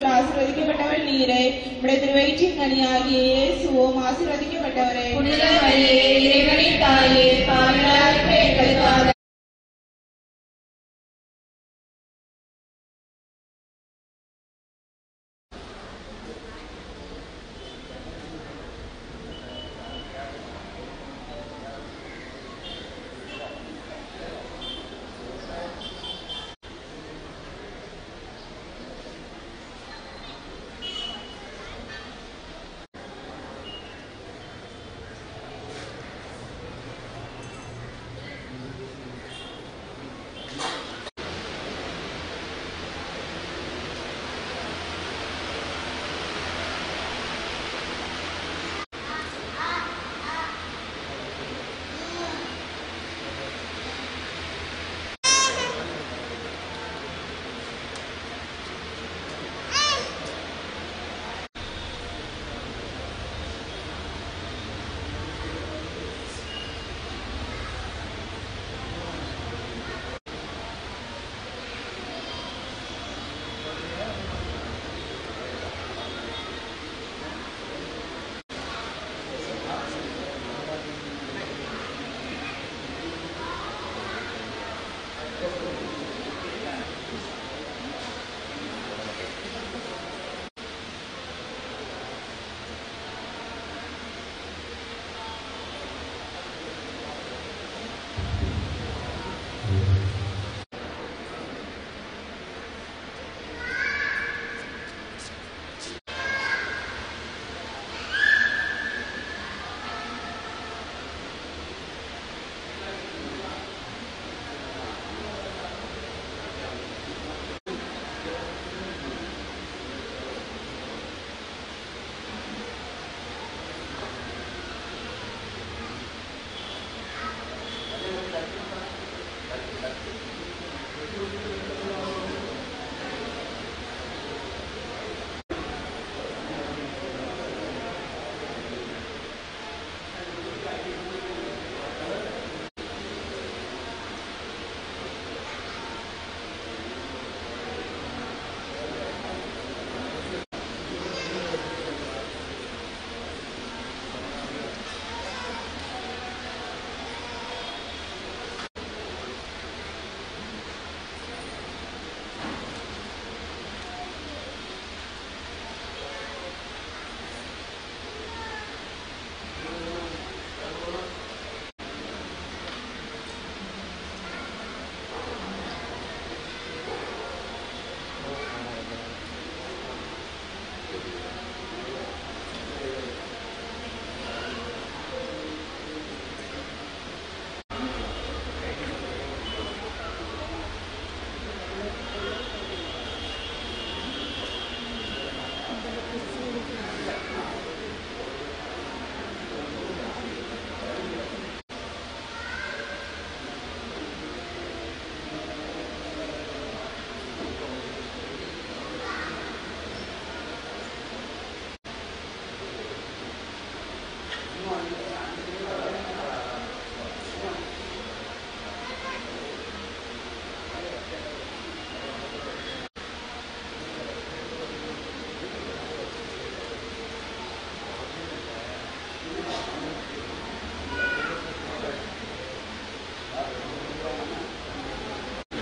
ஆசீர்வதிக்கப்பட்டவள் நீரே, உம்முடைய திருவயிற்றின் கனியாகிய இயேசுவும் ஆசீர்வதிக்கப்பட்டவரே. புனித மரியே, இறைவனின் தாயே, பாவிகளாகிய எங்களுக்காக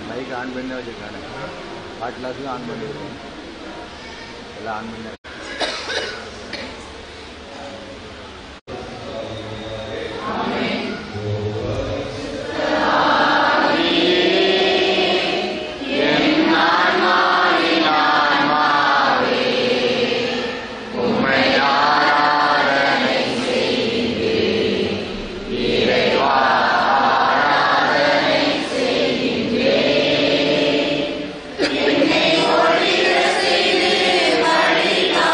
மைக் ஆன் பண்ணி வச்சுருக்காங்க. பாட்டு கிளாஸும் ஆன் பண்ணியிருக்கேன். எல்லாம் ஆன் பண்ணி என்னை ஒளிர செய்து வழிகாட்டுகிறீர்.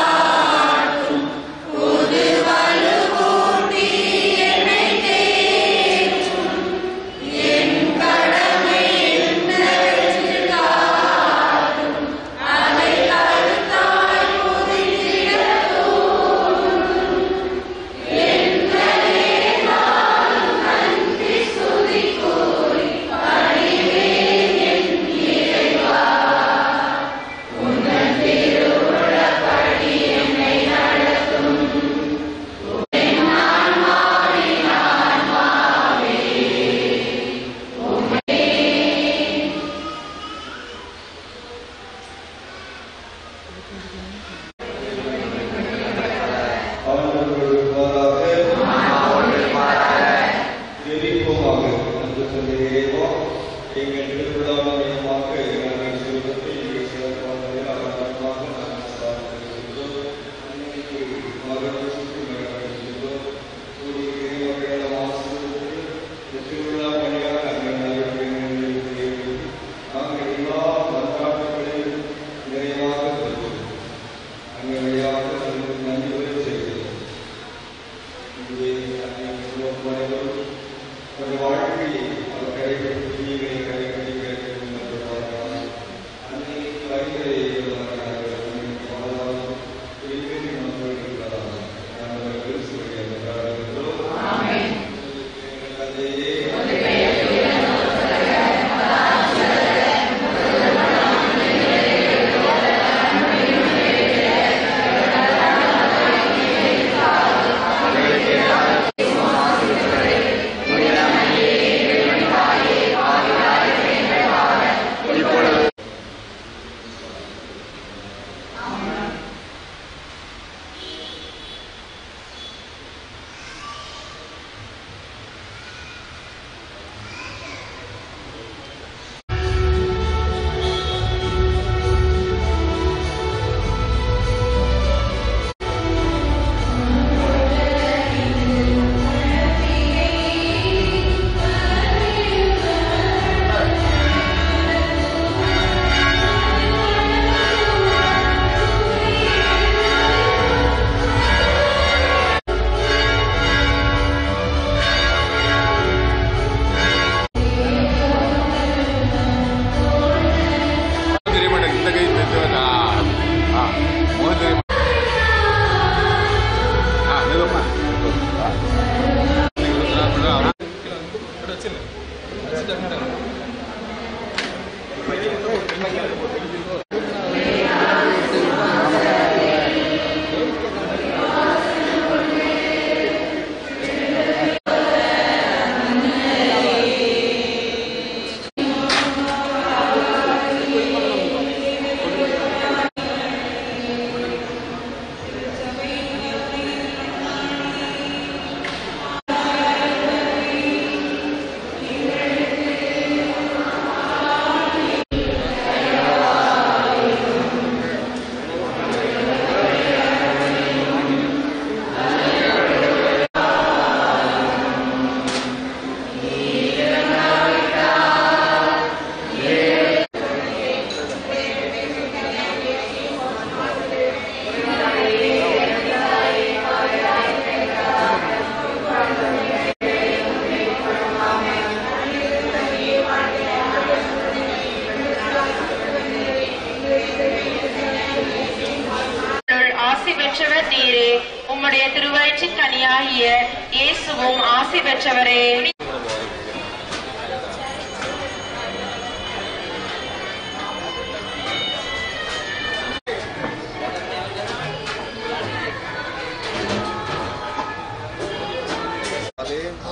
உம்முடைய திருவயிற்றின் கனியாகிய இயேசுவும் ஆசி பெற்றவரே.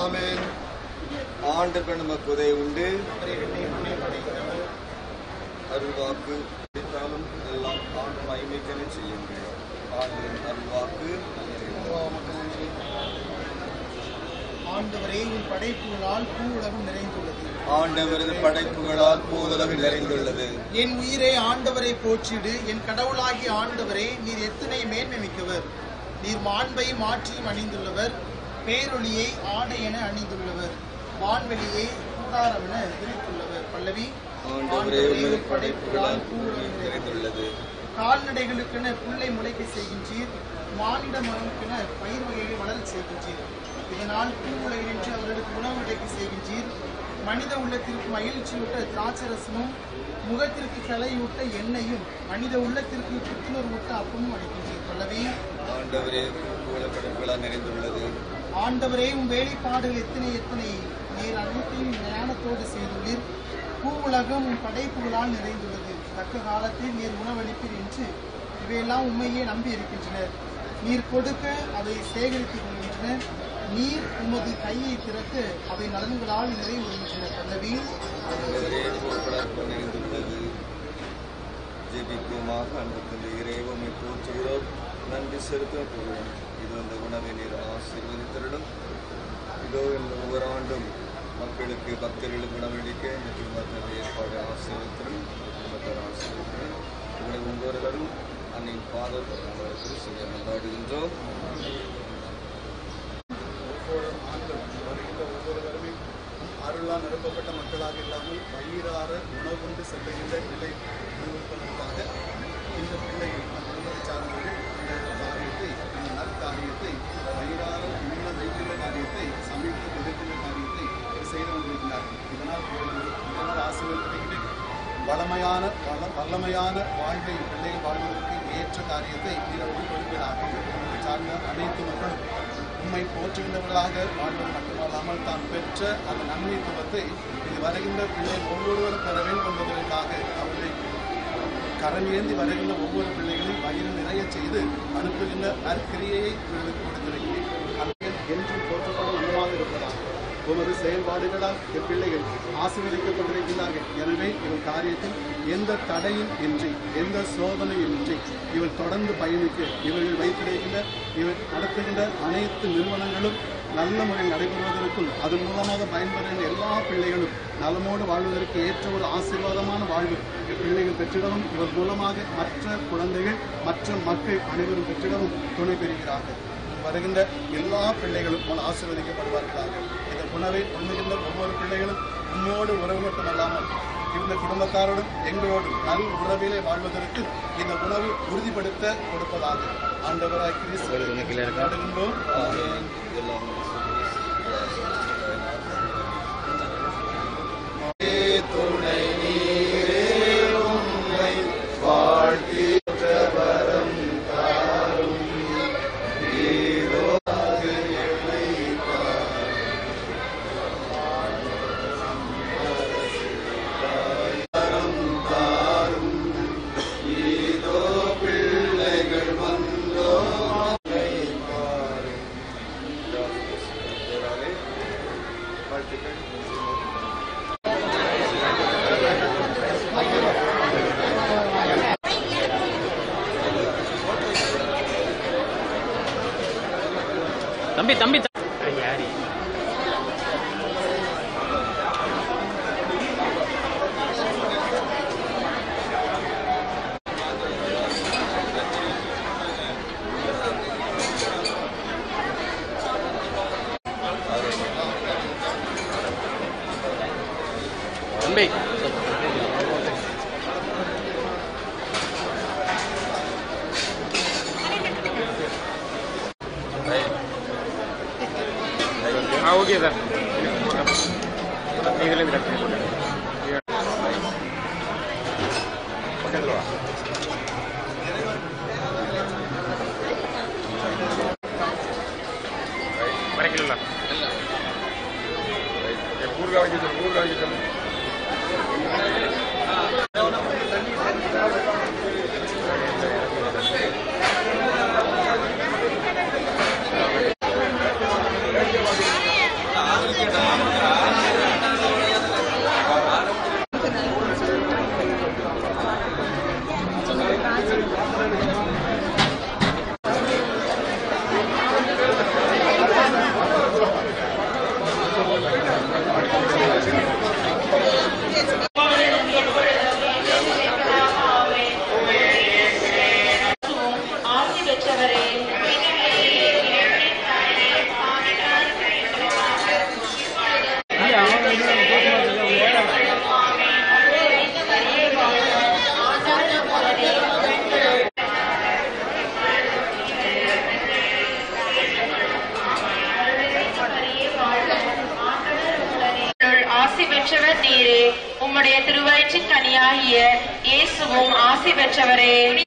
ஆமென். ஆண்டவர் நமக்கு உதவி உண்டு. அருள்வாக்கு எல்லாம் ஆண்டு மகிமைக்கென செய்யுங்கள். அருள்வாக்கு ஆண்டவரே, உன் படைப்புகளால் பூவுலகம் நிறைந்துள்ளது. ஆண்டவரது படைப்புகளால் பூவுலகம் நிறைந்துள்ளது. என் உயிரை ஆண்டவரை போற்றிடு. என் கடவுளாகிய ஆண்டவரே, நீர் எத்தனை மேன்மை மிக்கவர். நீர் மாண்பை மாற்றியும் அணிந்துள்ளவர். பேரொளியை ஆடை என அணிந்துள்ளவர். வான்வெளியை கூடாரமென விரித்துள்ளவர். பல்லவி. ஆண்டவரே, உமது படைப்புகளால் பூவுலகம் நிறைந்துள்ளது. கால்நடைகளுக்கென புல்லை முளைக்க செய்கின்றீர். மானிட மரங்களுக்கென பயிர் வகையை வளரச் செய்கின்றீர். இதனால் பூவுலகினின்று அவர்களுக்கு உணவு கிடைக்க செய்கின்றீர். மனித உள்ளத்திற்கு மகிழ்ச்சியூட்ட திராட்சரசமும் முகத்திற்கு கலையூட்ட எண்ணெயும் மனித உள்ளத்திற்கு புத்துணர்வூட்ட அப்பமும் அளிக்கின்றீர். பல்லவி. ஆண்டவரே, படைப்புகளால் நிறைந்துள்ளது. ஆண்டவரே, உன் வேலைப்பாடுகள் எத்தனை எத்தனை. நீர் அனைத்தையும் ஞானத்தோடு செய்துள்ளீர். பூவுலகம் உன் படைப்புகளால் நிறைந்துள்ளது. தக்க காலத்தில் நீர் உணவளிப்பீர் என்று இவையெல்லாம் உண்மையே நம்பி இருக்கின்றனர். நீர் கொடுக்க அவை சேகரித்துக் கொள்கின்றன. நீர் உமது கையை திறக்க அவை நலன்களால் நிறைவுறுகின்றன. பல்லவி. நிறைந்துள்ளது. ஜெபிக்குமாக அன்பு தந்தையரே, நன்றி செலுத்துகிறோம். இது அந்த உணவை நீர் ஆசீர்வதித்தருளும். இதோ இந்த ஒவ்வொரு ஆண்டும் மக்களுக்கு பக்தர்களுக்கு உணவளிக்க இந்த குடும்பத்தின் ஏற்பாடு ஆசீர்வதித்தரும். குடும்பத்தார் ஆசீர்வதித்தரும். இவரை ஒவ்வொருவரும் அன்னையின் பாதத்தில் அவர்களுக்கு செய்ய கொண்டாடுகின்றோம். ஒவ்வொரு ஆண்டும் வருகின்ற ஒவ்வொருவருமே அருளால் நிரப்பப்பட்ட மக்களாக இல்லாமல் வயிறார உணவுண்டு செல்லுகின்ற நிலை அனுபவிப்பதற்காக இந்த பிள்ளைகள் அந்த குடும்பத்தை சார்ந்தவர்கள் இந்த காரியத்தை இந்த நற்காரியத்தை வயிறார உள்ள வைக்கின்ற காரியத்தை சமைத்து எதிர்க்கின்ற காரியத்தை செய்து கொண்டிருக்கிறார்கள். இதனால் ஆசீர்வதிக்கின்ற வல்லமையான வாழ்வை பிள்ளைகள் வாழ்வதற்கு ஏற்ற காரியத்தை நீங்கள் கொடுப்பீராக. சார்ந்த அனைத்து மக்களும் உண்மை போற்றுகின்றவர்களாக வாழ்வது மட்டுமல்லாமல் தான் பெற்ற அந்த நன்மைத்துவத்தை இது வருகின்ற பிள்ளை ஒவ்வொருவரும் பெற வேண்டும் என்பதற்காக அவர்களை கரமேந்தி வருகின்ற ஒவ்வொரு பிள்ளைகளையும் வயிறு நிறைய செய்து அனுப்புகின்ற நற்கிரியையை இவர்களுக்கு கொடுத்திருக்கிறேன். என்றும் போற்றப்படும் அன்னமாக இருப்பதாக ஒவ்வொரு செயல்பாடுகளால் பிள்ளைகள் ஆசீர்வதிக்கப்பட்டிருக்கிறார்கள். எனவே இவர் காரியத்தில் எந்த தடையும் இன்றி எந்த சோதனையும் இன்றி இவர் தொடர்ந்து பயணிக்க இவர்கள் வைத்திருக்கின்ற இவர் நடத்துகின்ற அனைத்து நிறுவனங்களும் நல்ல முறையில் நடைபெறுவதற்கும் அதன் மூலமாக பயன்பெறுகின்ற எல்லா பிள்ளைகளும் நலமோடு வாழ்வதற்கு ஏற்ற ஒரு ஆசீர்வாதமான வாழ்வு பிள்ளைகள் பெற்றிடவும் இவர் மூலமாக மற்ற குழந்தைகள் மற்ற மக்கள் அனைவரும் பெற்றிடவும் துணை பெறுகிறார்கள். வருகின்ற எல்லா பிள்ளைகளும் ஆசீர்வதிக்கப்படுவார்களாக. இந்த உணவை உண்ணுகின்ற ஒவ்வொரு பிள்ளைகளும் உன்னோடு உறவு மட்டுமல்லாமல் இந்த குடும்பத்தாரோடும் எங்களோடும் நல் உறவிலே வாழ்வதற்கு இந்த உணவு உறுதிப்படுத்த கொடுப்பதாக ஆண்டவராய் கிறிஸ்து நாடுகின்றோம். துணை நீரே உம்மை வாழ்த்தி வரம் தாரும். தம்பி தம்பி தம்பி ஓகே சார் இதுலேருந்து கட் பண்ணி வரைக்கல ஊர்கா வைக்க பெற்றவர் நீரே. உம்முடைய திருவயிற்றின் கனியாகிய இயேசுவும் ஆசி பெற்றவரே.